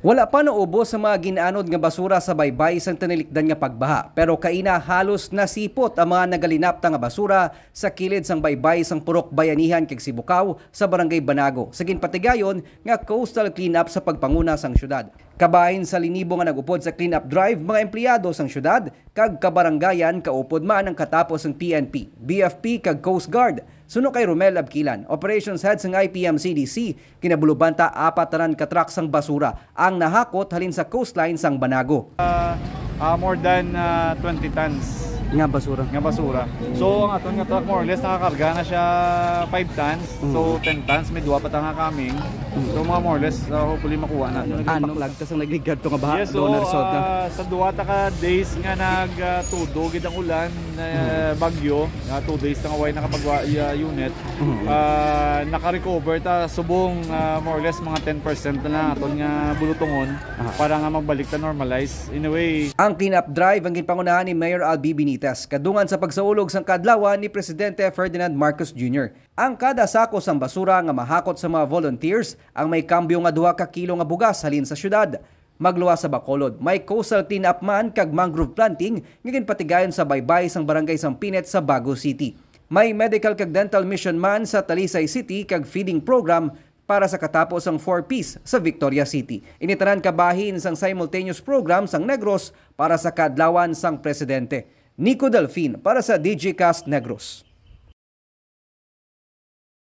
Wala pa naubos sa mga ginaanod nga basura sa baybay sang tanilikdan nga pagbaha, pero kaina halos nasipot ang mga nagalinapta nga basura sa kilid sang baybay sang Purok Bayanihan kag Sibukaw sa Barangay Banago. Sa ginpatigayon nga coastal cleanup sa pagpanguna sang syudad. Kabahin sa linibo nga nagupod sa cleanup drive mga empleyado sang syudad kag kabarangayan kaupod man ang katapos ng PNP, BFP kag Coast Guard. Suno kay Romel Abquilan, Operations Head sang IPM-CDC, kinabulubanta 4 ka truck sang basura ang nahakot halin sa coastline sang Banago. More than 20 tons nga basura. So ang aton nga truck more or less nakakarga na siya 5 tons. So 10 tons may duwa pa ta nga coming. So mga more or less hopefully makuha na. Anong lagtas ang nagligad to nga baha? Yes, so sa duwa ta ka days nga nagtudo gid ang ulan bagyo, 2 days nga way nakapagwa unit. Naka-recover ta subong more or less mga 10% na lang aton nga bulutongon para nga magbalik ta normalize in a way. Ang cleanup drive ang ginpangunahan ni Mayor Albi Benitez kadungan sa pagsaulog sang kadlawan ni Presidente Ferdinand Marcos Jr. Ang kada sako sang basura nga mahakot sa mga volunteers ang may kambyo nga 2 ka kilo nga bugas halin sa syudad. Magluwas sa Bacolod, may coastal cleanup man kag mangrove planting nga ginpatigayon sa baybay sang Barangay Sampinet sa Bago City. May medical kag dental mission man sa Talisay City kag feeding program para sa katapos ang 4-piece sa Victoria City. Initanan kabahin sang simultaneous program sang Negros para sa kadlawan sang presidente. Nico Delfin para sa DigiCast Negros.